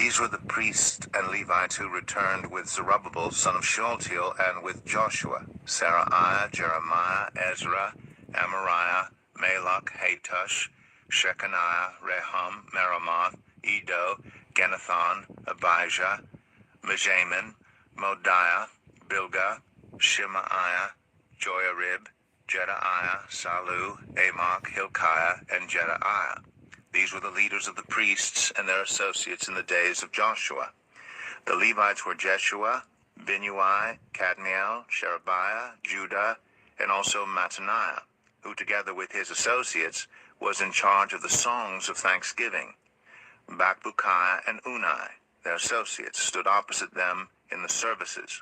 These were the priests and Levites who returned with Zerubbabel son of Shealtiel, and with Joshua, Seraiah, Jeremiah, Ezra, Amariah, Malach, Hatush, Shechaniah, Rehum, Meremoth, Edo, Genathon, Abijah, Mijamin, Modiah, Bilgah, Shemaiah, Joiarib, Jedaiah, Salu, Amok, Hilkiah, and Jedaiah. These were the leaders of the priests and their associates in the days of Joshua. The Levites were Jeshua, Binnui, Kadmiel, Sherebiah, Judah, and also Mattaniah, who together with his associates was in charge of the songs of thanksgiving. Bakbukai and Unai, their associates, stood opposite them in the services.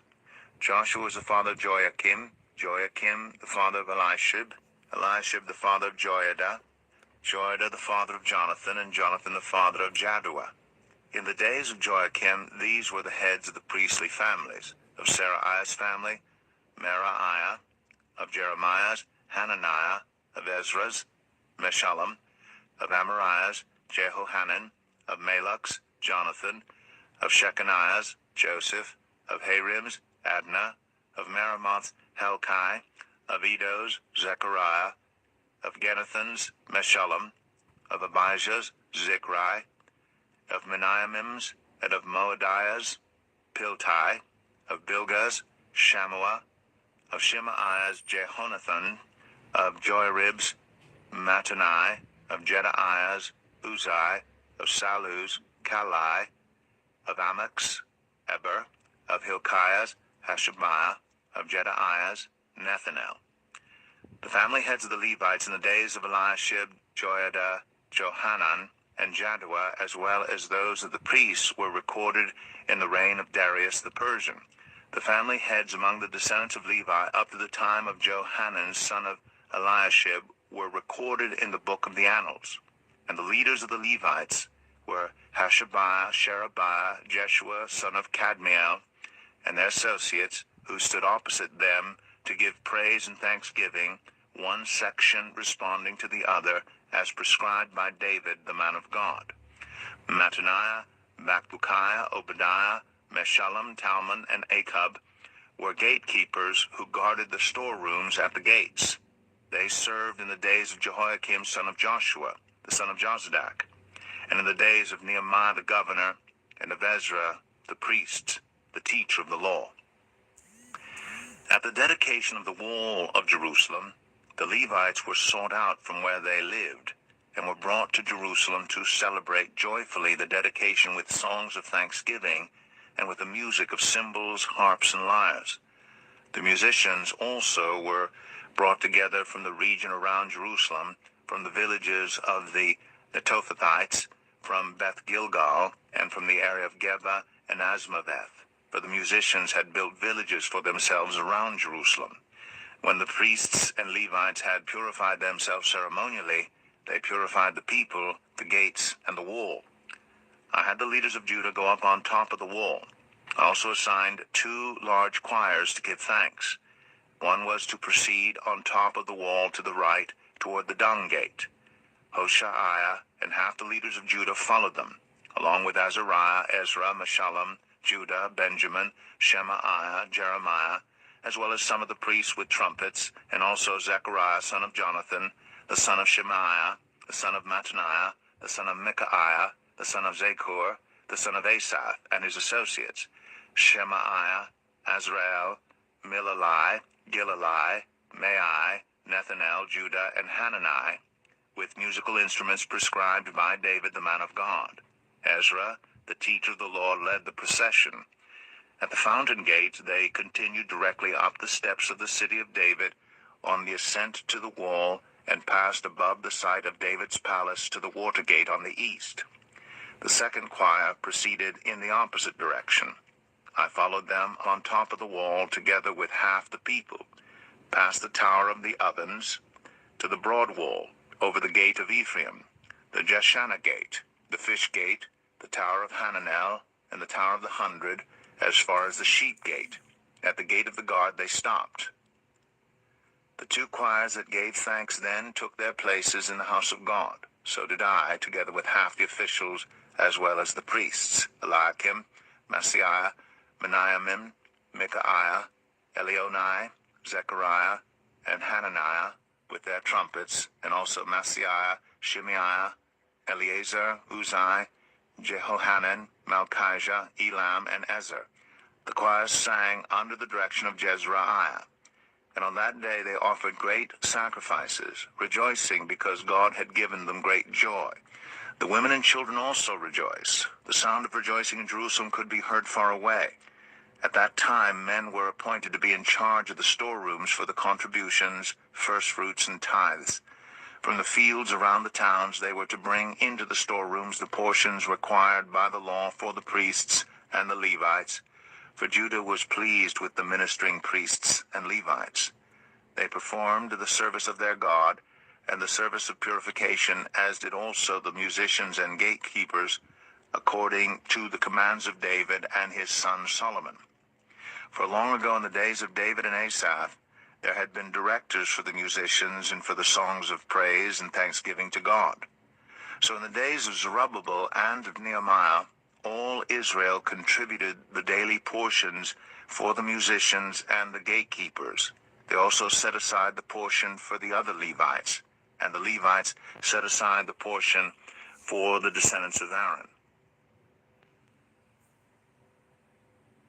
Joshua was the father of Joachim, Joachim the father of Eliashib, Eliashib the father of Joiada, Joiada the father of Jonathan, and Jonathan the father of Jaddua. In the days of Joachim, these were the heads of the priestly families. Of Seraiah's family, Meraiah; of Jeremiah's, Hananiah; of Ezra's, Meshullam; of Amariah's, Jehohanan; of Malach's, Jonathan; of Shechaniah's, Joseph; of Harim's, Adnah; of Meremoth's, Helkai; of Edo's, Zechariah; of Genathon's, Meshullam; of Abijah's, Zichri; of Miniamim's, and of Moadiah's, Piltai; of Bilgah's, Shammua; of Shemaiah's, Jehonathan; of Joiarib's, Mattani; of Jedaiah's, Uzai; of Salu's, Kalai; of Amok's, Eber; of Hilkiah's, Hashabiah; of Jedaiah's, Nethanel. The family heads of the Levites in the days of Eliashib, Joiada, Johanan, and Jaddua, as well as those of the priests, were recorded in the reign of Darius the Persian. The family heads among the descendants of Levi up to the time of Johanan son of Eliashib were recorded in the book of the Annals. And the leaders of the Levites were Hashabiah, Sherebiah, Jeshua son of Kadmiel, and their associates, who stood opposite them to give praise and thanksgiving, one section responding to the other, as prescribed by David, the man of God. Mattaniah, Bakbukiah, Obadiah, Meshullam, Talmon, and Akub were gatekeepers who guarded the storerooms at the gates. They served in the days of Jehoiakim son of Joshua, the son of Jozadak, and in the days of Nehemiah the governor, and of Ezra the priest, the teacher of the law. At the dedication of the wall of Jerusalem, the Levites were sought out from where they lived, and were brought to Jerusalem to celebrate joyfully the dedication with songs of thanksgiving, and with the music of cymbals, harps, and lyres. The musicians also were brought together from the region around Jerusalem, from the villages of the Netophathites, from Beth Gilgal, and from the area of Geba and Asmaveth, for the musicians had built villages for themselves around Jerusalem. When the priests and Levites had purified themselves ceremonially, they purified the people, the gates, and the wall. I had the leaders of Judah go up on top of the wall. I also assigned 2 large choirs to give thanks. One was to proceed on top of the wall to the right toward the dung gate. Hoshaiah and half the leaders of Judah followed them, along with Azariah, Ezra, Meshullam, Judah, Benjamin, Shemaiah, Jeremiah, as well as some of the priests with trumpets, and also Zechariah son of Jonathan, the son of Shemaiah, the son of Mattaniah, the son of Micaiah, the son of Zakur, the son of Asaph, and his associates, Shemaiah, Azrael, Milalai, Gilalai, Mai, Nethanel, Judah, and Hanani, with musical instruments prescribed by David the man of God. Ezra, the teacher of the law, led the procession. At the fountain gate they continued directly up the steps of the city of David on the ascent to the wall, and passed above the site of David's palace to the water gate on the east. The second choir proceeded in the opposite direction. I followed them on top of the wall together with half the people, past the tower of the ovens, to the broad wall, over the gate of Ephraim, the Jeshanah gate, the fish gate, the tower of Hananel, and the tower of the 100, as far as the sheep gate. At the gate of the guard they stopped. The 2 choirs that gave thanks then took their places in the house of God. So did I, together with half the officials as well as the priests, Eliakim, Maaseiah, Meniamin, Micaiah, Elionai, Zechariah, and Hananiah, with their trumpets, and also Maaseiah, Shemaiah, Eleazar, Uzai, Jehohanan, Malchijah, Elam, and Ezer. The choirs sang under the direction of Jezreiah. And on that day they offered great sacrifices, rejoicing because God had given them great joy. The women and children also rejoiced. The sound of rejoicing in Jerusalem could be heard far away. At that time men were appointed to be in charge of the storerooms for the contributions, first fruits, and tithes. From the fields around the towns they were to bring into the storerooms the portions required by the law for the priests and the Levites, for Judah was pleased with the ministering priests and Levites. They performed the service of their God and the service of purification, as did also the musicians and gatekeepers, according to the commands of David and his son Solomon. For long ago in the days of David and Asaph, there had been directors for the musicians and for the songs of praise and thanksgiving to God. So in the days of Zerubbabel and of Nehemiah, all Israel contributed the daily portions for the musicians and the gatekeepers. They also set aside the portion for the other Levites, and the Levites set aside the portion for the descendants of Aaron.